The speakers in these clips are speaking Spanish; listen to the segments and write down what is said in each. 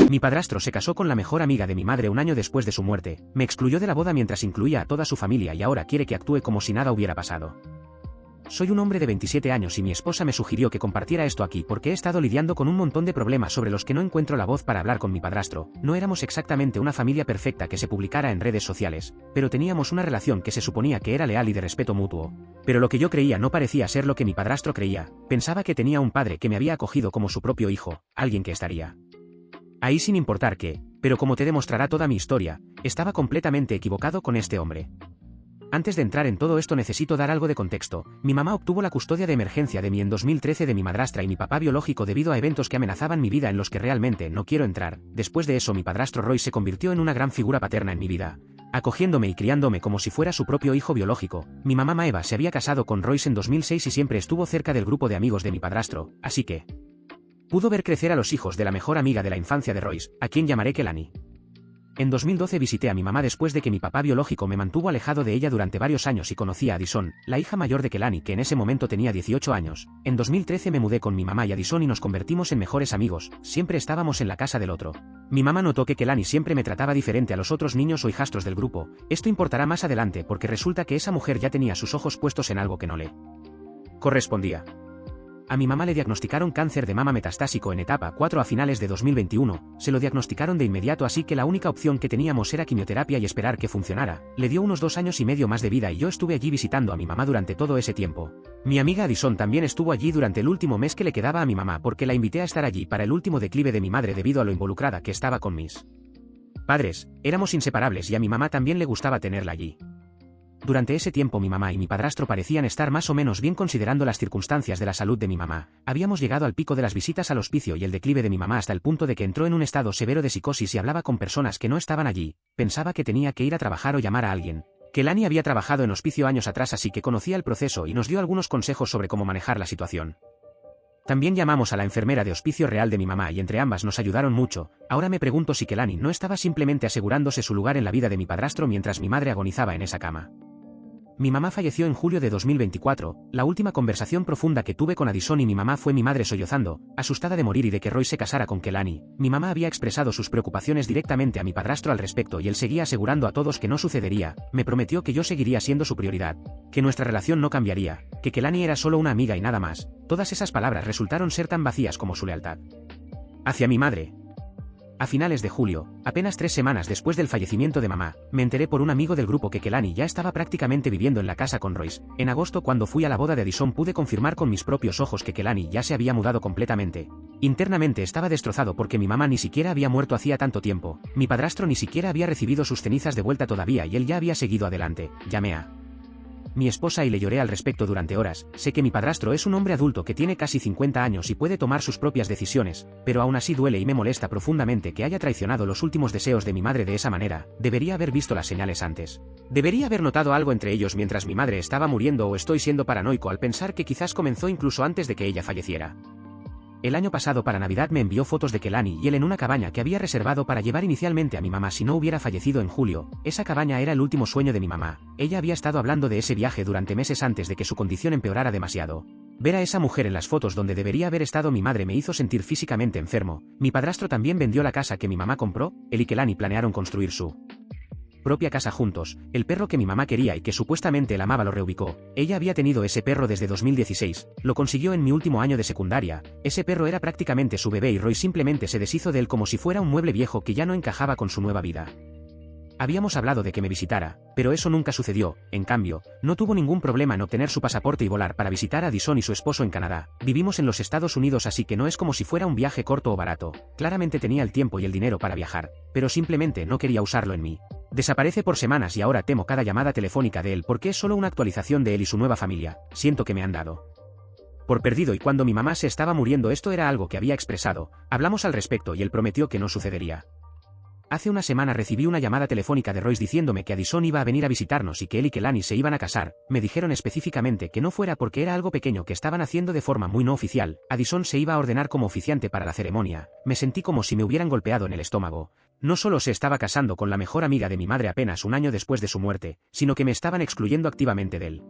Mi padrastro se casó con la mejor amiga de mi madre un año después de su muerte, me excluyó de la boda mientras incluía a toda su familia y ahora quiere que actúe como si nada hubiera pasado. Soy un hombre de 27 años y mi esposa me sugirió que compartiera esto aquí porque he estado lidiando con un montón de problemas sobre los que no encuentro la voz para hablar con mi padrastro. No éramos exactamente una familia perfecta que se publicara en redes sociales, pero teníamos una relación que se suponía que era leal y de respeto mutuo. Pero lo que yo creía no parecía ser lo que mi padrastro creía. Pensaba que tenía un padre que me había acogido como su propio hijo, alguien que estaría ahí sin importar qué, pero como te demostrará toda mi historia, estaba completamente equivocado con este hombre. Antes de entrar en todo esto necesito dar algo de contexto. Mi mamá obtuvo la custodia de emergencia de mí en 2013 de mi madrastra y mi papá biológico debido a eventos que amenazaban mi vida en los que realmente no quiero entrar. Después de eso mi padrastro Roy se convirtió en una gran figura paterna en mi vida, acogiéndome y criándome como si fuera su propio hijo biológico. Mi mamá Maeva se había casado con Royce en 2006 y siempre estuvo cerca del grupo de amigos de mi padrastro, así que pudo ver crecer a los hijos de la mejor amiga de la infancia de Royce, a quien llamaré Kelani. En 2012 visité a mi mamá después de que mi papá biológico me mantuvo alejado de ella durante varios años y conocí a Addison, la hija mayor de Kelani que en ese momento tenía 18 años. En 2013 me mudé con mi mamá y Addison y nos convertimos en mejores amigos, siempre estábamos en la casa del otro. Mi mamá notó que Kelani siempre me trataba diferente a los otros niños o hijastros del grupo. Esto importará más adelante porque resulta que esa mujer ya tenía sus ojos puestos en algo que no le correspondía. A mi mamá le diagnosticaron cáncer de mama metastásico en etapa 4 a finales de 2021, se lo diagnosticaron de inmediato así que la única opción que teníamos era quimioterapia y esperar que funcionara. Le dio unos 2 años y medio más de vida y yo estuve allí visitando a mi mamá durante todo ese tiempo. Mi amiga Addison también estuvo allí durante el último mes que le quedaba a mi mamá porque la invité a estar allí para el último declive de mi madre debido a lo involucrada que estaba con mis padres. Éramos inseparables y a mi mamá también le gustaba tenerla allí. Durante ese tiempo mi mamá y mi padrastro parecían estar más o menos bien considerando las circunstancias de la salud de mi mamá. Habíamos llegado al pico de las visitas al hospicio y el declive de mi mamá hasta el punto de que entró en un estado severo de psicosis y hablaba con personas que no estaban allí. Pensaba que tenía que ir a trabajar o llamar a alguien. Kelani había trabajado en hospicio años atrás así que conocía el proceso y nos dio algunos consejos sobre cómo manejar la situación. También llamamos a la enfermera de hospicio real de mi mamá y entre ambas nos ayudaron mucho. Ahora me pregunto si Kelani no estaba simplemente asegurándose su lugar en la vida de mi padrastro mientras mi madre agonizaba en esa cama. Mi mamá falleció en julio de 2024, la última conversación profunda que tuve con Addison y mi mamá fue mi madre sollozando, asustada de morir y de que Roy se casara con Kelani. Mi mamá había expresado sus preocupaciones directamente a mi padrastro al respecto y él seguía asegurando a todos que no sucedería, me prometió que yo seguiría siendo su prioridad, que nuestra relación no cambiaría, que Kelani era solo una amiga y nada más. Todas esas palabras resultaron ser tan vacías como su lealtad hacia mi madre. A finales de julio, apenas 3 semanas después del fallecimiento de mamá, me enteré por un amigo del grupo que Kelani ya estaba prácticamente viviendo en la casa con Royce. En agosto cuando fui a la boda de Addison pude confirmar con mis propios ojos que Kelani ya se había mudado completamente. Internamente estaba destrozado porque mi mamá ni siquiera había muerto hacía tanto tiempo, mi padrastro ni siquiera había recibido sus cenizas de vuelta todavía y él ya había seguido adelante. Llamé a mi esposa y le lloré al respecto durante horas. Sé que mi padrastro es un hombre adulto que tiene casi 50 años y puede tomar sus propias decisiones, pero aún así duele y me molesta profundamente que haya traicionado los últimos deseos de mi madre de esa manera. Debería haber visto las señales antes. Debería haber notado algo entre ellos mientras mi madre estaba muriendo o estoy siendo paranoico al pensar que quizás comenzó incluso antes de que ella falleciera. El año pasado para Navidad me envió fotos de Kelani y él en una cabaña que había reservado para llevar inicialmente a mi mamá si no hubiera fallecido en julio. Esa cabaña era el último sueño de mi mamá. Ella había estado hablando de ese viaje durante meses antes de que su condición empeorara demasiado. Ver a esa mujer en las fotos donde debería haber estado mi madre me hizo sentir físicamente enfermo. Mi padrastro también vendió la casa que mi mamá compró. Él y Kelani planearon construir su propia casa juntos. El perro que mi mamá quería y que supuestamente él amaba lo reubicó. Ella había tenido ese perro desde 2016, lo consiguió en mi último año de secundaria. Ese perro era prácticamente su bebé y Roy simplemente se deshizo de él como si fuera un mueble viejo que ya no encajaba con su nueva vida. Habíamos hablado de que me visitara, pero eso nunca sucedió. En cambio, no tuvo ningún problema en obtener su pasaporte y volar para visitar a Addison y su esposo en Canadá. Vivimos en los Estados Unidos así que no es como si fuera un viaje corto o barato. Claramente tenía el tiempo y el dinero para viajar, pero simplemente no quería usarlo en mí. Desaparece por semanas y ahora temo cada llamada telefónica de él porque es solo una actualización de él y su nueva familia. Siento que me han dado por perdido y cuando mi mamá se estaba muriendo esto era algo que había expresado. Hablamos al respecto y él prometió que no sucedería. Hace una semana recibí una llamada telefónica de Royce diciéndome que Addison iba a venir a visitarnos y que él y Kelani se iban a casar. Me dijeron específicamente que no fuera porque era algo pequeño que estaban haciendo de forma muy no oficial. Addison se iba a ordenar como oficiante para la ceremonia. Me sentí como si me hubieran golpeado en el estómago. No solo se estaba casando con la mejor amiga de mi madre apenas un año después de su muerte, sino que me estaban excluyendo activamente de él.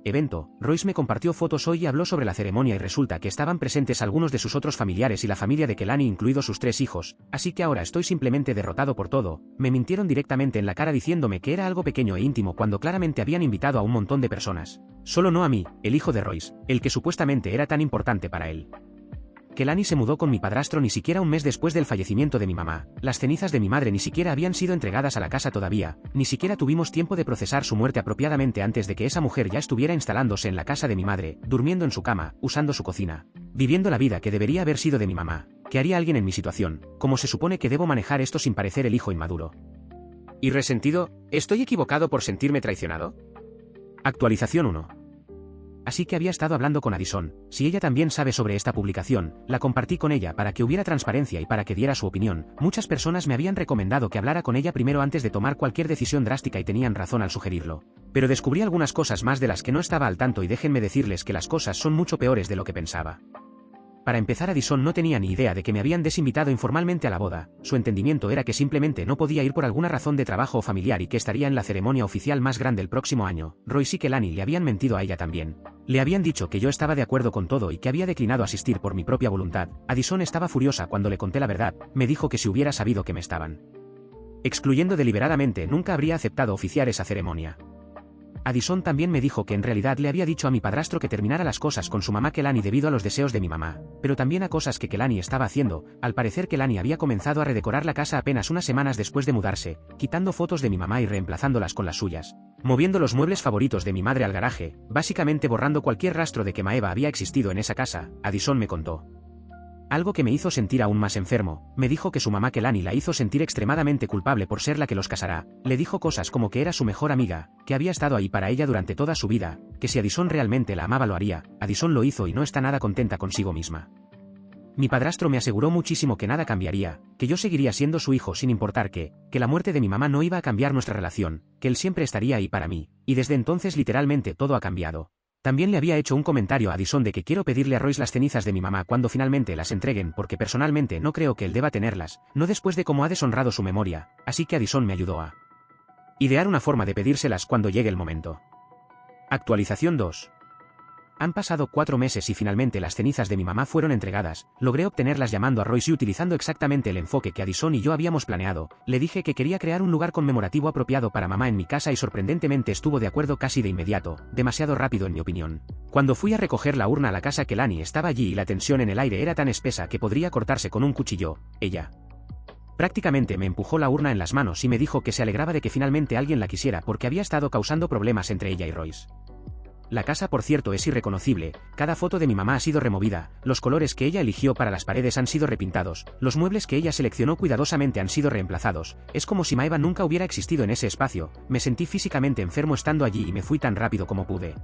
Evento, Royce me compartió fotos hoy y habló sobre la ceremonia y resulta que estaban presentes algunos de sus otros familiares y la familia de Kelani incluidos sus 3 hijos, así que ahora estoy simplemente derrotado por todo. Me mintieron directamente en la cara diciéndome que era algo pequeño e íntimo cuando claramente habían invitado a un montón de personas. Solo no a mí, el hijo de Royce, el que supuestamente era tan importante para él. Kelani se mudó con mi padrastro ni siquiera un mes después del fallecimiento de mi mamá. Las cenizas de mi madre ni siquiera habían sido entregadas a la casa todavía, ni siquiera tuvimos tiempo de procesar su muerte apropiadamente antes de que esa mujer ya estuviera instalándose en la casa de mi madre, durmiendo en su cama, usando su cocina, viviendo la vida que debería haber sido de mi mamá. ¿Qué haría alguien en mi situación? ¿Cómo se supone que debo manejar esto sin parecer el hijo inmaduro? ¿Y resentido? ¿Estoy equivocado por sentirme traicionado? Actualización 1. Así que había estado hablando con Addison. Si ella también sabe sobre esta publicación, la compartí con ella para que hubiera transparencia y para que diera su opinión. Muchas personas me habían recomendado que hablara con ella primero antes de tomar cualquier decisión drástica y tenían razón al sugerirlo. Pero descubrí algunas cosas más de las que no estaba al tanto y déjenme decirles que las cosas son mucho peores de lo que pensaba. Para empezar, Addison no tenía ni idea de que me habían desinvitado informalmente a la boda. Su entendimiento era que simplemente no podía ir por alguna razón de trabajo o familiar y que estaría en la ceremonia oficial más grande el próximo año. Royce y Kelani le habían mentido a ella también. Le habían dicho que yo estaba de acuerdo con todo y que había declinado asistir por mi propia voluntad. Addison estaba furiosa cuando le conté la verdad. Me dijo que si hubiera sabido que me estaban excluyendo deliberadamente nunca habría aceptado oficiar esa ceremonia. Addison también me dijo que en realidad le había dicho a mi padrastro que terminara las cosas con su mamá Kelani debido a los deseos de mi mamá, pero también a cosas que Kelani estaba haciendo. Al parecer Kelani había comenzado a redecorar la casa apenas unas semanas después de mudarse, quitando fotos de mi mamá y reemplazándolas con las suyas, moviendo los muebles favoritos de mi madre al garaje, básicamente borrando cualquier rastro de que Maeva había existido en esa casa. Addison me contó algo que me hizo sentir aún más enfermo. Me dijo que su mamá Kelani la hizo sentir extremadamente culpable por ser la que los casará. Le dijo cosas como que era su mejor amiga, que había estado ahí para ella durante toda su vida, que si Addison realmente la amaba lo haría. Addison lo hizo y no está nada contenta consigo misma. Mi padrastro me aseguró muchísimo que nada cambiaría, que yo seguiría siendo su hijo sin importar que la muerte de mi mamá no iba a cambiar nuestra relación, que él siempre estaría ahí para mí, y desde entonces literalmente todo ha cambiado. También le había hecho un comentario a Addison de que quiero pedirle a Royce las cenizas de mi mamá cuando finalmente las entreguen porque personalmente no creo que él deba tenerlas, no después de cómo ha deshonrado su memoria, así que Addison me ayudó a idear una forma de pedírselas cuando llegue el momento. Actualización 2. Han pasado 4 meses y finalmente las cenizas de mi mamá fueron entregadas. Logré obtenerlas llamando a Royce y utilizando exactamente el enfoque que Addison y yo habíamos planeado. Le dije que quería crear un lugar conmemorativo apropiado para mamá en mi casa y sorprendentemente estuvo de acuerdo casi de inmediato, demasiado rápido en mi opinión. Cuando fui a recoger la urna a la casa, Kelani estaba allí y la tensión en el aire era tan espesa que podría cortarse con un cuchillo. Ella prácticamente me empujó la urna en las manos y me dijo que se alegraba de que finalmente alguien la quisiera porque había estado causando problemas entre ella y Royce. La casa, por cierto, es irreconocible. Cada foto de mi mamá ha sido removida, los colores que ella eligió para las paredes han sido repintados, los muebles que ella seleccionó cuidadosamente han sido reemplazados. Es como si Maeva nunca hubiera existido en ese espacio. Me sentí físicamente enfermo estando allí y me fui tan rápido como pude.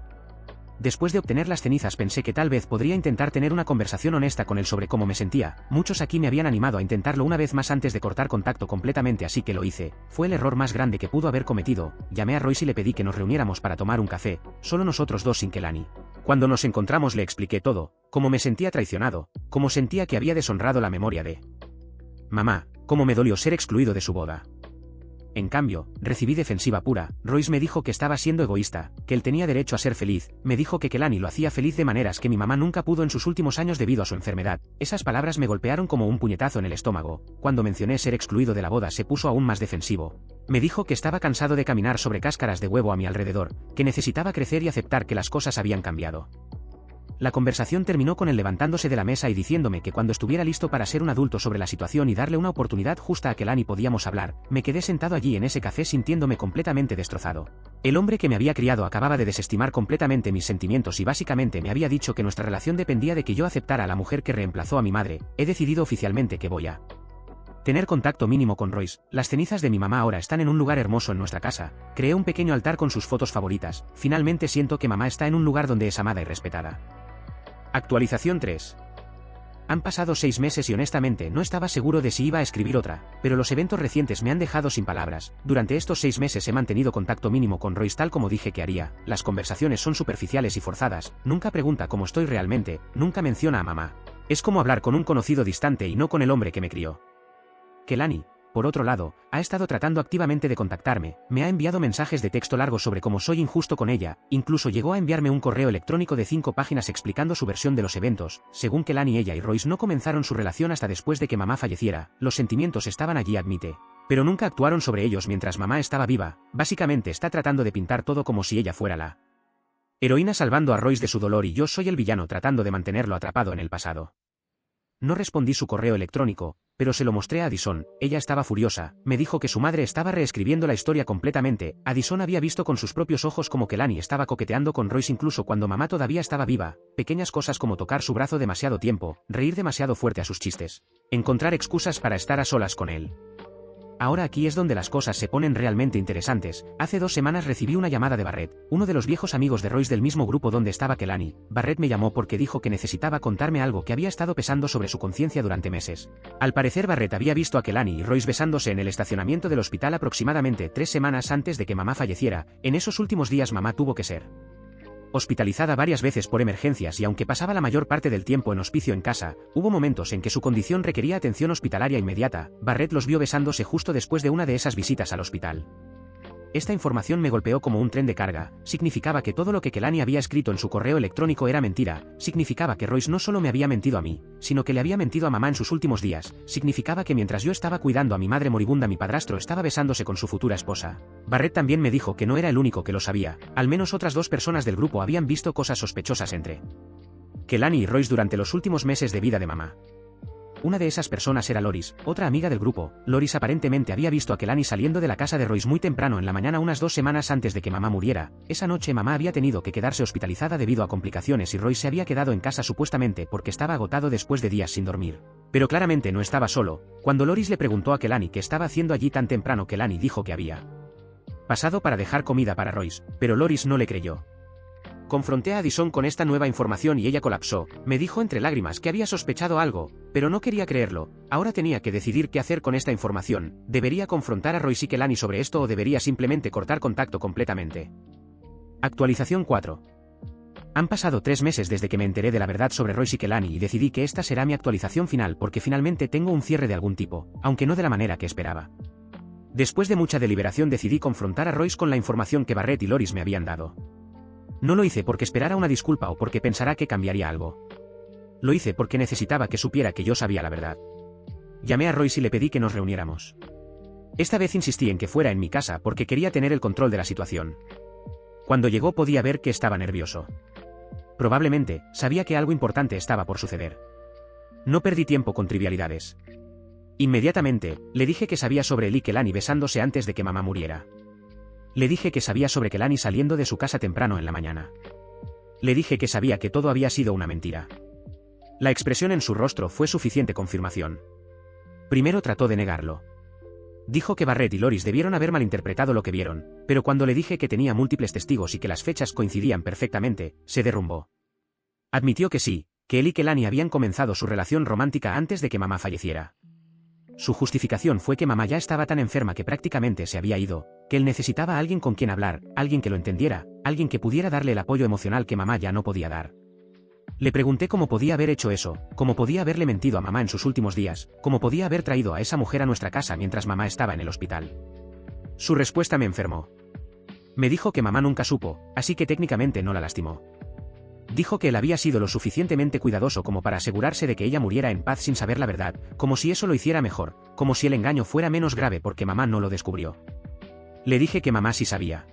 Después de obtener las cenizas pensé que tal vez podría intentar tener una conversación honesta con él sobre cómo me sentía. Muchos aquí me habían animado a intentarlo una vez más antes de cortar contacto completamente, así que lo hice. Fue el error más grande que pudo haber cometido. Llamé a Royce y le pedí que nos reuniéramos para tomar un café, solo nosotros dos sin Kelani. Cuando nos encontramos le expliqué todo, cómo me sentía traicionado, cómo sentía que había deshonrado la memoria de mamá, cómo me dolió ser excluido de su boda. En cambio, recibí defensiva pura. Royce me dijo que estaba siendo egoísta, que él tenía derecho a ser feliz. Me dijo que Kelani lo hacía feliz de maneras que mi mamá nunca pudo en sus últimos años debido a su enfermedad. Esas palabras me golpearon como un puñetazo en el estómago. Cuando mencioné ser excluido de la boda se puso aún más defensivo. Me dijo que estaba cansado de caminar sobre cáscaras de huevo a mi alrededor, que necesitaba crecer y aceptar que las cosas habían cambiado. La conversación terminó con él levantándose de la mesa y diciéndome que cuando estuviera listo para ser un adulto sobre la situación y darle una oportunidad justa a Kelani podíamos hablar. Me quedé sentado allí en ese café sintiéndome completamente destrozado. El hombre que me había criado acababa de desestimar completamente mis sentimientos y básicamente me había dicho que nuestra relación dependía de que yo aceptara a la mujer que reemplazó a mi madre. He decidido oficialmente que voy a tener contacto mínimo con Royce. Las cenizas de mi mamá ahora están en un lugar hermoso en nuestra casa. Creé un pequeño altar con sus fotos favoritas. Finalmente siento que mamá está en un lugar donde es amada y respetada. Actualización 3. Han pasado 6 meses y honestamente no estaba seguro de si iba a escribir otra, pero los eventos recientes me han dejado sin palabras. Durante estos 6 meses he mantenido contacto mínimo con Royce tal como dije que haría. Las conversaciones son superficiales y forzadas, nunca pregunta cómo estoy realmente, nunca menciona a mamá. Es como hablar con un conocido distante y no con el hombre que me crió. Kelani, por otro lado, ha estado tratando activamente de contactarme, me ha enviado mensajes de texto largos sobre cómo soy injusto con ella, incluso llegó a enviarme un correo electrónico de 5 páginas explicando su versión de los eventos. Según Kelani, ella y Royce no comenzaron su relación hasta después de que mamá falleciera, los sentimientos estaban allí, admite. Pero nunca actuaron sobre ellos mientras mamá estaba viva. Básicamente está tratando de pintar todo como si ella fuera la heroína salvando a Royce de su dolor y yo soy el villano tratando de mantenerlo atrapado en el pasado. No respondí su correo electrónico, pero se lo mostré a Addison. Ella estaba furiosa, me dijo que su madre estaba reescribiendo la historia completamente. Addison había visto con sus propios ojos como Kelani estaba coqueteando con Royce incluso cuando mamá todavía estaba viva, pequeñas cosas como tocar su brazo demasiado tiempo, reír demasiado fuerte a sus chistes, encontrar excusas para estar a solas con él. Ahora aquí es donde las cosas se ponen realmente interesantes. Hace 2 semanas recibí una llamada de Barrett, uno de los viejos amigos de Royce del mismo grupo donde estaba Kelani. Barrett me llamó porque dijo que necesitaba contarme algo que había estado pesando sobre su conciencia durante meses. Al parecer Barrett había visto a Kelani y Royce besándose en el estacionamiento del hospital aproximadamente 3 semanas antes de que mamá falleciera. En esos últimos días mamá tuvo que ser hospitalizada varias veces por emergencias y aunque pasaba la mayor parte del tiempo en hospicio en casa, hubo momentos en que su condición requería atención hospitalaria inmediata. Barrett los vio besándose justo después de una de esas visitas al hospital. Esta información me golpeó como un tren de carga. Significaba que todo lo que Kelani había escrito en su correo electrónico era mentira. Significaba que Royce no solo me había mentido a mí, sino que le había mentido a mamá en sus últimos días. Significaba que mientras yo estaba cuidando a mi madre moribunda, mi padrastro estaba besándose con su futura esposa. Barrett también me dijo que no era el único que lo sabía. Al menos otras 2 personas del grupo habían visto cosas sospechosas entre Kelani y Royce durante los últimos meses de vida de mamá. Una de esas personas era Loris, otra amiga del grupo. Loris aparentemente había visto a Kelani saliendo de la casa de Royce muy temprano en la mañana unas 2 semanas antes de que mamá muriera. Esa noche mamá había tenido que quedarse hospitalizada debido a complicaciones y Royce se había quedado en casa supuestamente porque estaba agotado después de días sin dormir. Pero claramente no estaba solo. Cuando Loris le preguntó a Kelani qué estaba haciendo allí tan temprano, Kelani dijo que había pasado para dejar comida para Royce, pero Loris no le creyó. Confronté a Addison con esta nueva información y ella colapsó. Me dijo entre lágrimas que había sospechado algo, pero no quería creerlo. Ahora tenía que decidir qué hacer con esta información. ¿Debería confrontar a Royce y Kelani sobre esto o debería simplemente cortar contacto completamente? Actualización 4. Han pasado 3 meses desde que me enteré de la verdad sobre Royce y Kelani y decidí que esta será mi actualización final porque finalmente tengo un cierre de algún tipo, aunque no de la manera que esperaba. Después de mucha deliberación decidí confrontar a Royce con la información que Barrett y Loris me habían dado. No lo hice porque esperara una disculpa o porque pensara que cambiaría algo. Lo hice porque necesitaba que supiera que yo sabía la verdad. Llamé a Royce y le pedí que nos reuniéramos. Esta vez insistí en que fuera en mi casa porque quería tener el control de la situación. Cuando llegó podía ver que estaba nervioso. Probablemente, sabía que algo importante estaba por suceder. No perdí tiempo con trivialidades. Inmediatamente, le dije que sabía sobre él y Kelani besándose antes de que mamá muriera. Le dije que sabía sobre Kelani saliendo de su casa temprano en la mañana. Le dije que sabía que todo había sido una mentira. La expresión en su rostro fue suficiente confirmación. Primero trató de negarlo. Dijo que Barrett y Loris debieron haber malinterpretado lo que vieron, pero cuando le dije que tenía múltiples testigos y que las fechas coincidían perfectamente, se derrumbó. Admitió que sí, que él y Kelani habían comenzado su relación romántica antes de que mamá falleciera. Su justificación fue que mamá ya estaba tan enferma que prácticamente se había ido, que él necesitaba a alguien con quien hablar, alguien que lo entendiera, alguien que pudiera darle el apoyo emocional que mamá ya no podía dar. Le pregunté cómo podía haber hecho eso, cómo podía haberle mentido a mamá en sus últimos días, cómo podía haber traído a esa mujer a nuestra casa mientras mamá estaba en el hospital. Su respuesta me enfermó. Me dijo que mamá nunca supo, así que técnicamente no la lastimó. Dijo que él había sido lo suficientemente cuidadoso como para asegurarse de que ella muriera en paz sin saber la verdad, como si eso lo hiciera mejor, como si el engaño fuera menos grave porque mamá no lo descubrió. Le dije que mamá sí sabía.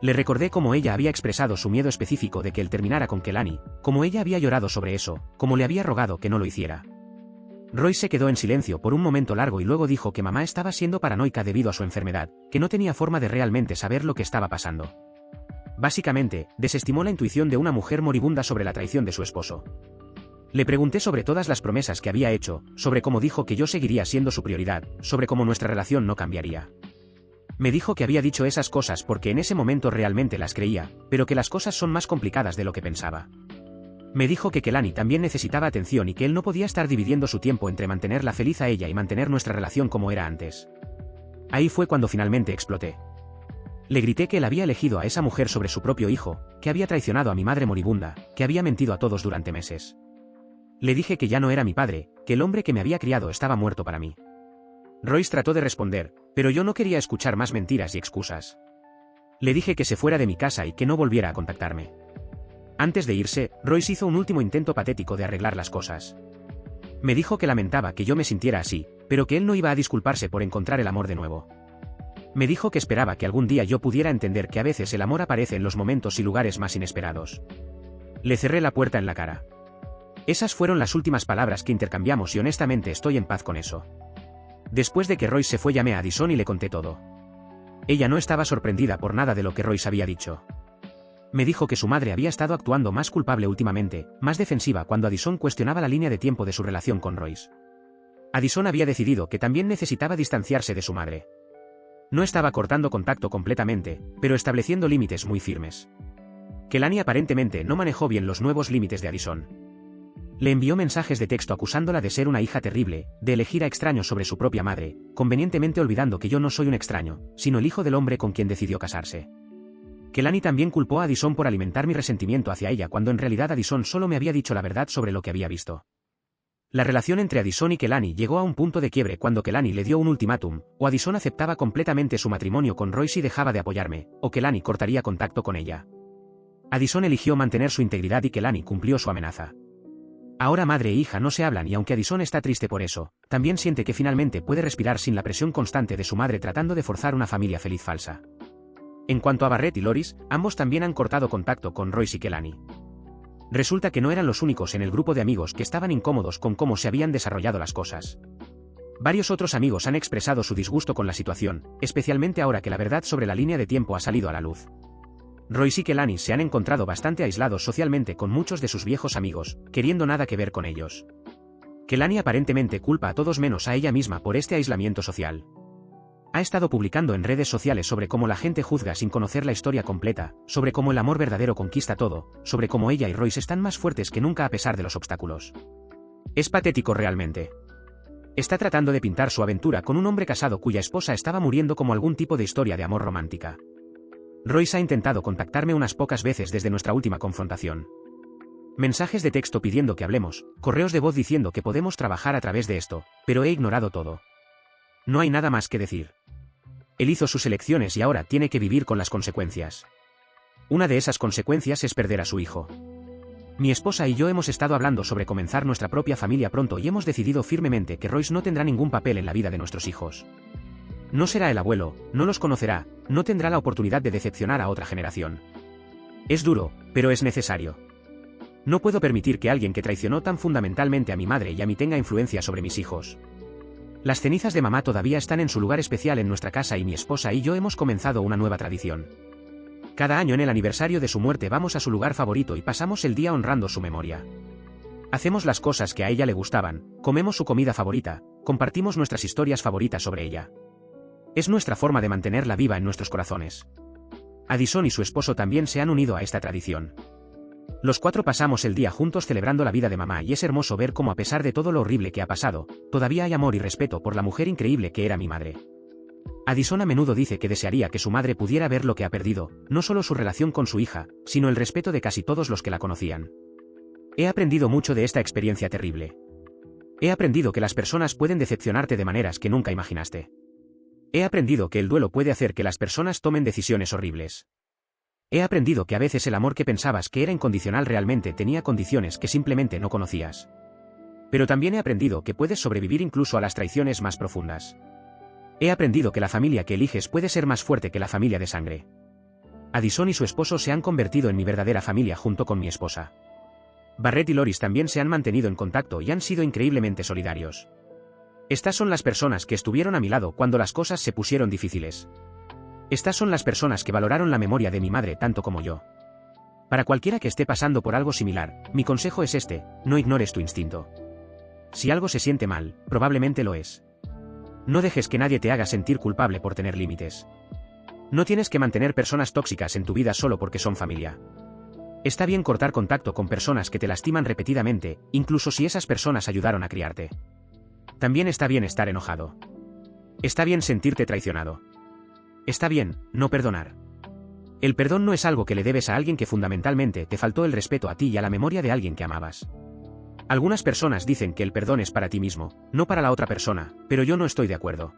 Le recordé cómo ella había expresado su miedo específico de que él terminara con Kelani, cómo ella había llorado sobre eso, cómo le había rogado que no lo hiciera. Royce se quedó en silencio por un momento largo y luego dijo que mamá estaba siendo paranoica debido a su enfermedad, que no tenía forma de realmente saber lo que estaba pasando. Básicamente, desestimó la intuición de una mujer moribunda sobre la traición de su esposo. Le pregunté sobre todas las promesas que había hecho, sobre cómo dijo que yo seguiría siendo su prioridad, sobre cómo nuestra relación no cambiaría. Me dijo que había dicho esas cosas porque en ese momento realmente las creía, pero que las cosas son más complicadas de lo que pensaba. Me dijo que Kelani también necesitaba atención y que él no podía estar dividiendo su tiempo entre mantenerla feliz a ella y mantener nuestra relación como era antes. Ahí fue cuando finalmente exploté. Le grité que él había elegido a esa mujer sobre su propio hijo, que había traicionado a mi madre moribunda, que había mentido a todos durante meses. Le dije que ya no era mi padre, que el hombre que me había criado estaba muerto para mí. Royce trató de responder, pero yo no quería escuchar más mentiras y excusas. Le dije que se fuera de mi casa y que no volviera a contactarme. Antes de irse, Royce hizo un último intento patético de arreglar las cosas. Me dijo que lamentaba que yo me sintiera así, pero que él no iba a disculparse por encontrar el amor de nuevo. Me dijo que esperaba que algún día yo pudiera entender que a veces el amor aparece en los momentos y lugares más inesperados. Le cerré la puerta en la cara. Esas fueron las últimas palabras que intercambiamos y honestamente estoy en paz con eso. Después de que Royce se fue llamé a Addison y le conté todo. Ella no estaba sorprendida por nada de lo que Royce había dicho. Me dijo que su madre había estado actuando más culpable últimamente, más defensiva cuando Addison cuestionaba la línea de tiempo de su relación con Royce. Addison había decidido que también necesitaba distanciarse de su madre. No estaba cortando contacto completamente, pero estableciendo límites muy firmes. Kelani aparentemente no manejó bien los nuevos límites de Addison. Le envió mensajes de texto acusándola de ser una hija terrible, de elegir a extraños sobre su propia madre, convenientemente olvidando que yo no soy un extraño, sino el hijo del hombre con quien decidió casarse. Kelani también culpó a Addison por alimentar mi resentimiento hacia ella cuando en realidad Addison solo me había dicho la verdad sobre lo que había visto. La relación entre Addison y Kelani llegó a un punto de quiebre cuando Kelani le dio un ultimátum, o Addison aceptaba completamente su matrimonio con Royce y dejaba de apoyarme, o Kelani cortaría contacto con ella. Addison eligió mantener su integridad y Kelani cumplió su amenaza. Ahora madre e hija no se hablan y aunque Addison está triste por eso, también siente que finalmente puede respirar sin la presión constante de su madre tratando de forzar una familia feliz falsa. En cuanto a Barrett y Loris, ambos también han cortado contacto con Royce y Kelani. Resulta que no eran los únicos en el grupo de amigos que estaban incómodos con cómo se habían desarrollado las cosas. Varios otros amigos han expresado su disgusto con la situación, especialmente ahora que la verdad sobre la línea de tiempo ha salido a la luz. Royce y Kelani se han encontrado bastante aislados socialmente con muchos de sus viejos amigos, queriendo nada que ver con ellos. Kelani aparentemente culpa a todos menos a ella misma por este aislamiento social. Ha estado publicando en redes sociales sobre cómo la gente juzga sin conocer la historia completa, sobre cómo el amor verdadero conquista todo, sobre cómo ella y Royce están más fuertes que nunca a pesar de los obstáculos. Es patético realmente. Está tratando de pintar su aventura con un hombre casado cuya esposa estaba muriendo como algún tipo de historia de amor romántica. Royce ha intentado contactarme unas pocas veces desde nuestra última confrontación. Mensajes de texto pidiendo que hablemos, correos de voz diciendo que podemos trabajar a través de esto, pero he ignorado todo. No hay nada más que decir. Él hizo sus elecciones y ahora tiene que vivir con las consecuencias. Una de esas consecuencias es perder a su hijo. Mi esposa y yo hemos estado hablando sobre comenzar nuestra propia familia pronto y hemos decidido firmemente que Royce no tendrá ningún papel en la vida de nuestros hijos. No será el abuelo, no los conocerá, no tendrá la oportunidad de decepcionar a otra generación. Es duro, pero es necesario. No puedo permitir que alguien que traicionó tan fundamentalmente a mi madre y a mí tenga influencia sobre mis hijos. Las cenizas de mamá todavía están en su lugar especial en nuestra casa y mi esposa y yo hemos comenzado una nueva tradición. Cada año en el aniversario de su muerte vamos a su lugar favorito y pasamos el día honrando su memoria. Hacemos las cosas que a ella le gustaban, comemos su comida favorita, compartimos nuestras historias favoritas sobre ella. Es nuestra forma de mantenerla viva en nuestros corazones. Addison y su esposo también se han unido a esta tradición. Los cuatro pasamos el día juntos celebrando la vida de mamá y es hermoso ver cómo a pesar de todo lo horrible que ha pasado, todavía hay amor y respeto por la mujer increíble que era mi madre. Addison a menudo dice que desearía que su madre pudiera ver lo que ha perdido, no solo su relación con su hija, sino el respeto de casi todos los que la conocían. He aprendido mucho de esta experiencia terrible. He aprendido que las personas pueden decepcionarte de maneras que nunca imaginaste. He aprendido que el duelo puede hacer que las personas tomen decisiones horribles. He aprendido que a veces el amor que pensabas que era incondicional realmente tenía condiciones que simplemente no conocías. Pero también he aprendido que puedes sobrevivir incluso a las traiciones más profundas. He aprendido que la familia que eliges puede ser más fuerte que la familia de sangre. Addison y su esposo se han convertido en mi verdadera familia junto con mi esposa. Barrett y Loris también se han mantenido en contacto y han sido increíblemente solidarios. Estas son las personas que estuvieron a mi lado cuando las cosas se pusieron difíciles. Estas son las personas que valoraron la memoria de mi madre tanto como yo. Para cualquiera que esté pasando por algo similar, mi consejo es este: no ignores tu instinto. Si algo se siente mal, probablemente lo es. No dejes que nadie te haga sentir culpable por tener límites. No tienes que mantener personas tóxicas en tu vida solo porque son familia. Está bien cortar contacto con personas que te lastiman repetidamente, incluso si esas personas ayudaron a criarte. También está bien estar enojado. Está bien sentirte traicionado. Está bien no perdonar. El perdón no es algo que le debes a alguien que fundamentalmente te faltó el respeto a ti y a la memoria de alguien que amabas. Algunas personas dicen que el perdón es para ti mismo, no para la otra persona, pero yo no estoy de acuerdo.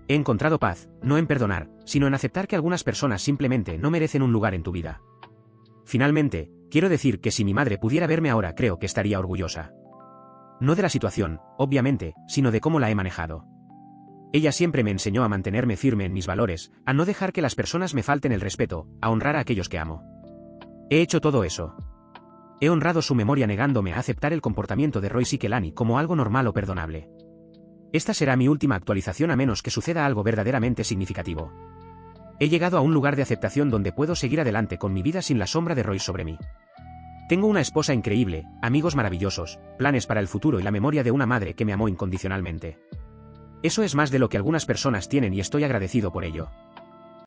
He encontrado paz, no en perdonar, sino en aceptar que algunas personas simplemente no merecen un lugar en tu vida. Finalmente, quiero decir que si mi madre pudiera verme ahora, creo que estaría orgullosa. No de la situación, obviamente, sino de cómo la he manejado. Ella siempre me enseñó a mantenerme firme en mis valores, a no dejar que las personas me falten el respeto, a honrar a aquellos que amo. He hecho todo eso. He honrado su memoria negándome a aceptar el comportamiento de Royce Kelani como algo normal o perdonable. Esta será mi última actualización a menos que suceda algo verdaderamente significativo. He llegado a un lugar de aceptación donde puedo seguir adelante con mi vida sin la sombra de Royce sobre mí. Tengo una esposa increíble, amigos maravillosos, planes para el futuro y la memoria de una madre que me amó incondicionalmente. Eso es más de lo que algunas personas tienen y estoy agradecido por ello.